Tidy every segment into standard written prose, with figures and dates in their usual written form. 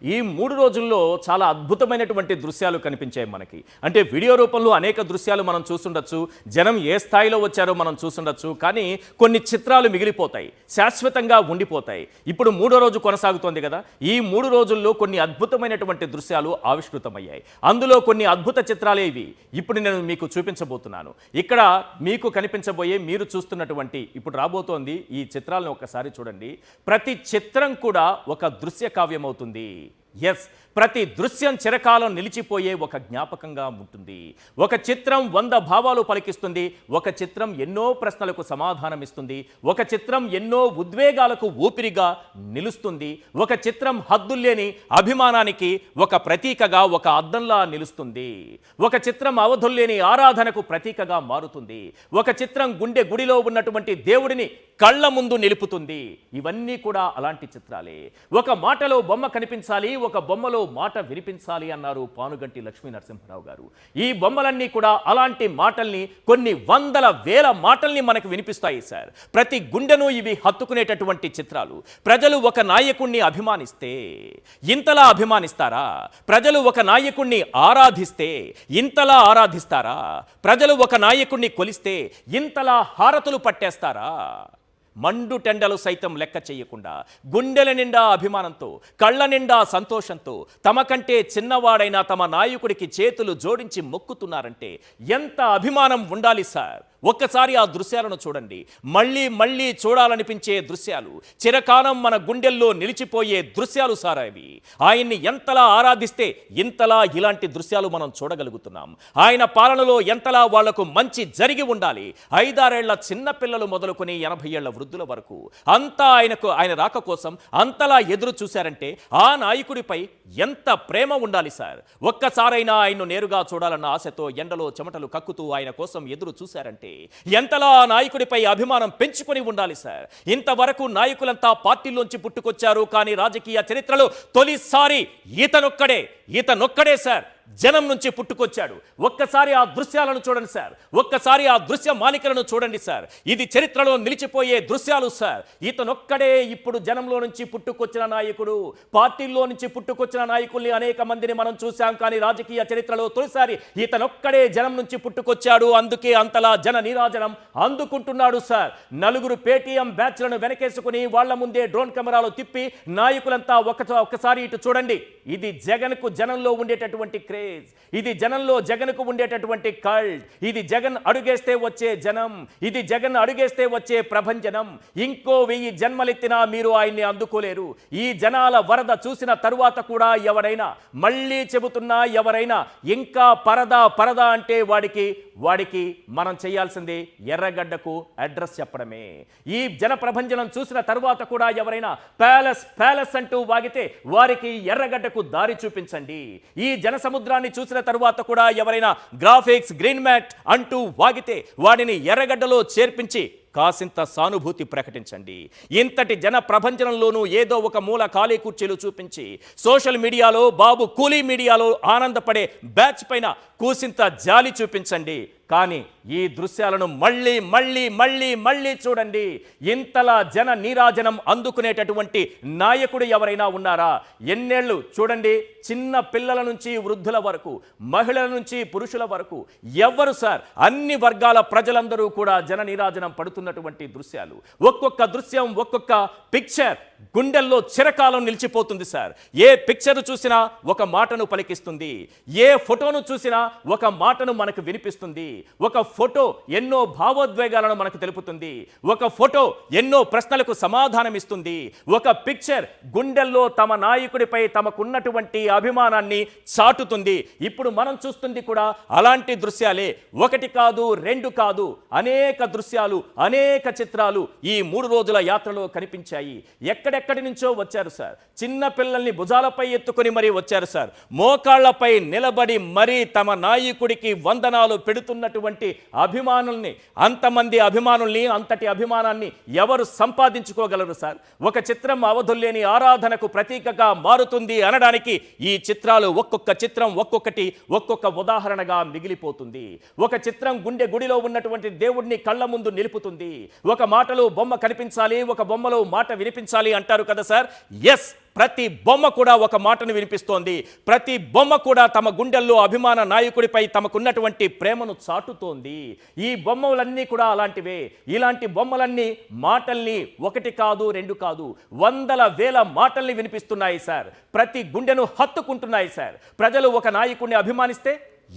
ఈ 3 రోజుల్లో చాలా అద్భుతమైనటువంటి దృశ్యాలు కనిపించాయి మనకి. అంటే వీడియో రూపంలో అనేక దృశ్యాలు మనం చూసుండొచ్చు. జనం ఏ స్థాయిలో వచ్చారో మనం చూసుండొచ్చు. కానీ కొన్ని చిత్రాలు మిగిలిపోతాయి, శాశ్వతంగా ఉండిపోతాయి. ఇప్పుడు 3వ రోజు కొనసాగుతోంది కదా. ఈ 3 రోజుల్లో కొన్ని అద్భుతమైనటువంటి దృశ్యాలు ఆవిష్కృతమయ్యాయి. అందులో కొన్ని అద్భుత చిత్రాలే ఇవి. ఇప్పుడు నేను మీకు చూపించబోతున్నాను. ఇక్కడ మీకు కనిపించబోయే, మీరు చూస్తున్నటువంటి ఇప్పుడు రాబోతోంది ఈ చిత్రాలను ఒక్కసారి చూడండి. ప్రతి చిత్రం కూడా ఒక దృశ్య కావ్యం అవుతుంది. ఎస్, ప్రతి దృశ్యం చిరకాలం నిలిచిపోయే ఒక జ్ఞాపకంగా ఉంటుంది. ఒక చిత్రం 100 భావాలు పలికిస్తుంది. ఒక చిత్రం ఎన్నో ప్రశ్నలకు సమాధానం ఇస్తుంది. ఒక చిత్రం ఎన్నో ఉద్వేగాలకు ఊపిరిగా నిలుస్తుంది. ఒక చిత్రం హద్దుల్లేని అభిమానానికి ఒక ప్రతీకగా, ఒక అద్దంలా నిలుస్తుంది. ఒక చిత్రం అవధుల్లేని ఆరాధనకు ప్రతీకగా మారుతుంది. ఒక చిత్రం గుండె గుడిలో ఉన్నటువంటి దేవుడిని కళ్ళ ముందు నిలుపుతుంది. ఇవన్నీ కూడా అలాంటి చిత్రాలే. ఒక మాటలో బొమ్మ కనిపించాలి, ఒక బొమ్మలో మాట వినిపించాలి అన్నారు పానుగంటి లక్ష్మీ నరసింహారావు గారు. ఈ బొమ్మలన్నీ కూడా అలాంటి మాటల్ని, కొన్ని వందల వేల మాటల్ని మనకు వినిపిస్తాయి సార్. ప్రతి గుండెను ఇవి హత్తుకునేటటువంటి చిత్రాలు. ప్రజలు ఒక నాయకుణ్ణి అభిమానిస్తే ఇంతలా అభిమానిస్తారా? ప్రజలు ఒక నాయకుణ్ణి ఆరాధిస్తే ఇంతలా ఆరాధిస్తారా? ప్రజలు ఒక నాయకుణ్ణి కొలిస్తే ఇంతలా హారతులు పట్టేస్తారా? మండు టెండలు సైతం లెక్క చేయకుండా, గుండెల నిండా అభిమానంతో, కళ్ళ నిండా సంతోషంతో, తమ కంటే చిన్నవాడైన తమ నాయకుడికి చేతులు జోడించి మొక్కుతున్నారంటే ఎంత అభిమానం ఉండాలి సార్. ఒక్కసారి ఆ దృశ్యాలను చూడండి. మళ్ళీ మళ్ళీ చూడాలనిపించే దృశ్యాలు, చిరకాలం మన గుండెల్లో నిలిచిపోయే దృశ్యాలు సార్ అవి. ఆయన్ని ఎంతలా ఆరాధిస్తే ఇంతలా ఇలాంటి దృశ్యాలు మనం చూడగలుగుతున్నాం. ఆయన పాలనలో ఎంతలా వాళ్లకు మంచి జరిగి ఉండాలి. 5-6 ఏళ్ల చిన్న పిల్లలు మొదలుకొని 80 ఏళ్ల వృద్ధుల వరకు అంతా ఆయన రాక కోసం అంతలా ఎదురు చూశారంటే ఆ నాయకుడిపై ఎంత ప్రేమ ఉండాలి సార్. ఒక్కసారైనా ఆయన్ను నేరుగా చూడాలన్న ఆశతో ఎండలో చెమటలు కక్కుతూ ఆయన కోసం ఎదురు చూశారంటే ఎంతలా నాయకుడిపై అభిమానం పెంచుకొని ఉండాలి సార్. ఇంతవరకు నాయకులంతా పార్టీలోంచి పుట్టుకొచ్చారు, కానీ రాజకీయ చరిత్రలో తొలిసారి ఈతనొక్కడే సార్ జనం నుంచి పుట్టుకొచ్చాడు. ఒక్కసారి ఆ దృశ్యాలను చూడండి సార్. ఒక్కసారి ఆ దృశ్య మాలికలను చూడండి సార్. ఇది చరిత్రలో నిలిచిపోయే దృశ్యాలు సార్. ఈతనొక్కడే ఇప్పుడు జనంలో నుంచి పుట్టుకొచ్చిన నాయకుడు. పార్టీల్లో నుంచి పుట్టుకొచ్చిన నాయకుల్ని అనేక మందిని మనం చూశాం, కానీ రాజకీయ చరిత్రలో తొలిసారి ఈతనొక్కడే జనం నుంచి పుట్టుకొచ్చాడు. అందుకే అంతలా జన నీరాజనం అందుకుంటున్నాడు సార్. 4 పేటీఎం బ్యాచ్లను వెనకేసుకుని వాళ్ల ముందే డ్రోన్ కెమెరాలు తిప్పి నాయకులంతా ఒక్కసారి ఇటు చూడండి. ఇది జగన్కు జనంలో ఉండేటటువంటి క్రేజ్. ఇది జగన్కు ఉండేటటువంటి కల్ట్. ఇది జగన్ అడుగేస్తే వచ్చే జనం. ఇది జగన్ అడుగేస్తే వచ్చే ప్రభంజనం. ఇంకో 1000 జన్మలెత్తినా మీరు ఆయన్ని అందుకోలేరు. ఈ జనాల వరద చూసిన తరువాత కూడా ఎవరైనా, మళ్ళీ చెబుతున్నా ఎవరైనా ఇంకా పరదా అంటే వాడికి మనం చేయాల్సింది ఎర్రగడ్డకు అడ్రస్ చెప్పడమే. ఈ జన ప్రభంజనం చూసిన తరువాత కూడా ఎవరైనా ప్యాలెస్ అంటూ వాగితే వారికి ఎర్రగడ్డకు దారి చూపించండి. ఈ జన సముద్రాన్ని చూసిన తరువాత కూడా ఎవరైనా గ్రాఫిక్స్, గ్రీన్ మ్యాట్ అంటూ వాగితే వాడిని ఎర్రగడ్డలో చేర్పించి కాసింత సానుభూతి ప్రకటించండి. ఇంతటి జన ప్రభంజనంలోనూ ఏదో ఒక మూల ఖాళీ కుర్చీలు చూపించి సోషల్ మీడియాలో, బాబు కూలీ మీడియాలో ఆనందపడే బ్యాచ్ పైన కూసింత జాలి చూపించండి. కానీ ఈ దృశ్యాలను మళ్ళీ మళ్ళీ మళ్ళీ మళ్ళీ చూడండి. ఇంతలా జన నీరాజనం అందుకునేటటువంటి నాయకుడు ఎవరైనా ఉన్నారా? ఎన్నేళ్ళు చూడండి. చిన్న పిల్లల నుంచి వృద్ధుల వరకు, మహిళల నుంచి పురుషుల వరకు ఎవ్వరు సార్, అన్ని వర్గాల ప్రజలందరూ కూడా జన నీరాజనం పడుతున్నటువంటి దృశ్యాలు. ఒక్కొక్క దృశ్యం, ఒక్కొక్క పిక్చర్ గుండెల్లో చిరకాలం నిలిచిపోతుంది సార్. ఏ పిక్చర్ చూసినా ఒక మాటను పలికిస్తుంది. ఏ ఫోటోను చూసినా ఒక మాటను మనకు వినిపిస్తుంది. ఒక ఫోటో ఎన్నో భావోద్వేగాలను మనకు తెలుపుతుంది. ఒక ఫోటో ఎన్నో ప్రశ్నలకు సమాధానం ఇస్తుంది. ఒక పిక్చర్ గుండెల్లో తమ నాయకుడిపై తమకున్నటువంటి అభిమానాన్ని చాటుతుంది. ఇప్పుడు మనం చూస్తుంది కూడా అలాంటి దృశ్యాలే. 1 కాదు, 2 కాదు, అనేక దృశ్యాలు, అనేక చిత్రాలు ఈ 3 రోజుల యాత్రలో కనిపించాయి. ఎక్కడెక్కడి నుంచో వచ్చారు సార్. చిన్న పిల్లల్ని భుజాలపై ఎత్తుకొని మరీ వచ్చారు సార్. మోకాళ్లపై నిలబడి మరీ తమ నాయకుడికి వందనాలు పెడుతున్నటువంటి అభిమానుల్ని, అంతమంది అభిమానుల్ని, అంతటి అభిమానాన్ని ఎవరు సంపాదించుకోగలరు సార్? ఒక చిత్రం అవధుల్లేని ఆరాధనకు ప్రతీకగా మారుతుంది అనడానికి ఈ చిత్రాలు, ఒక్కొక్క చిత్రం ఒక్కొక్క ఉదాహరణగా మిగిలిపోతుంది. ఒక చిత్రం గుండె గుడిలో ఉన్నటువంటి దేవుడిని కళ్ళ ముందు నిలుపుతుంది. ఒక మాటలో బొమ్మ కనిపించాలి, ఒక బొమ్మలో మాట వినిపించాలి అంటారు కదా సార్. ఎస్, ప్రతి బొమ్మ కూడా ఒక మాటను వినిపిస్తోంది. ప్రతి బొమ్మ కూడా తమ గుండెల్లో అభిమాన నాయకుడిపై తమకున్నటువంటి ప్రేమను చాటుతోంది. ఈ బొమ్మలన్నీ కూడా అలాంటివే. ఇలాంటి బొమ్మలన్నీ మాటల్ని ఒకటి కాదు, రెండు కాదు, వందల వేల మాటల్ని వినిపిస్తున్నాయి సార్. ప్రతి గుండెను హత్తుకుంటున్నాయి సార్. ప్రజలు ఒక నాయకుడిని అభిమానిస్తే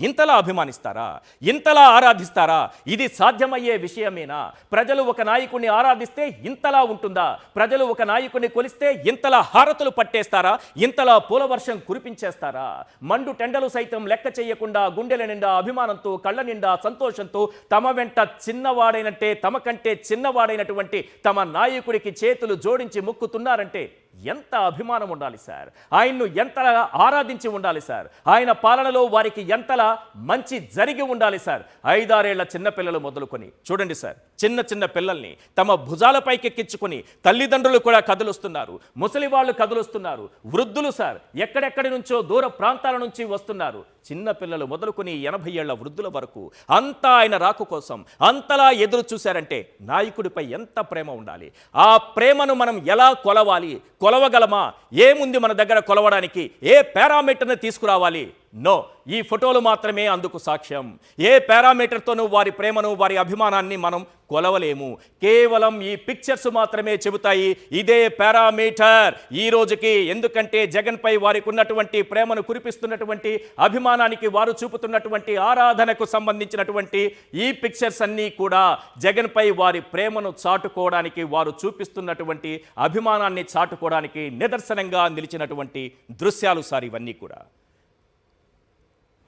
ఇంతలా అభిమానిస్తారా? ఇంతలా ఆరాధిస్తారా? ఇది సాధ్యమయ్యే విషయమేనా? ప్రజలు ఒక నాయకుడిని ఆరాధిస్తే ఇంతలా ఉంటుందా? ప్రజలు ఒక నాయకుడిని కొలిస్తే ఇంతలా హారతులు పట్టేస్తారా? ఇంతలా పూలవర్షం కురిపించేస్తారా? మండు టెండలు సైతం లెక్క చేయకుండా గుండెల నిండా అభిమానంతో, కళ్ళ నిండా సంతోషంతో తమ వెంట చిన్నవాడైనట్టే, తమ కంటే చిన్నవాడైనటువంటి తమ నాయకుడికి చేతులు జోడించి మొక్కుతున్నారంటే ఎంత అభిమానం ఉండాలి సార్. ఆయన్ను ఎంతలా ఆరాధించి ఉండాలి సార్. ఆయన పాలనలో వారికి ఎంతలా మంచి జరిగి ఉండాలి సార్. 5-6 ఏళ్ల చిన్నపిల్లలు మొదలుకొని చూడండి సార్, చిన్న చిన్న పిల్లల్ని తమ భుజాలపైకి ఎక్కించుకొని తల్లిదండ్రులు కూడా కదులుస్తున్నారు, ముసలి వాళ్ళు కదులుస్తున్నారు, వృద్ధులు సార్ ఎక్కడెక్కడి నుంచో దూర ప్రాంతాల నుంచి వస్తున్నారు. చిన్న పిల్లలు మొదలుకొని 80 ఏళ్ల వృద్ధుల వరకు అంతా ఆయన రాకు కోసం అంతలా ఎదురు చూశారంటే నాయకుడిపై ఎంత ప్రేమ ఉండాలి. ఆ ప్రేమను మనం ఎలా కొలవాలి? కొలవగలమా? ఏముంది మన దగ్గర కొలవడానికి? ఏ పారామీటర్ని తీసుకురావాలి? నో, ఈ ఫోటోలు మాత్రమే అందుకు సాక్ష్యం. ఏ పారామీటర్తోనూ వారి ప్రేమను, వారి అభిమానాన్ని మనం కొలవలేము. కేవలం ఈ పిక్చర్స్ మాత్రమే చెబుతాయి ఇదే పారామీటర్ ఈ రోజుకి. ఎందుకంటే జగన్పై వారికి ఉన్నటువంటి ప్రేమను కురిపిస్తున్నటువంటి అభిమానానికి, వారు చూపుతున్నటువంటి ఆరాధనకు సంబంధించినటువంటి ఈ పిక్చర్స్ అన్నీ కూడా జగన్పై వారి ప్రేమను చాటుకోవడానికి, వారు చూపిస్తున్నటువంటి అభిమానాన్ని చాటుకోవడానికి నిదర్శనంగా నిలిచినటువంటి దృశ్యాలు సార్ ఇవన్నీ కూడా.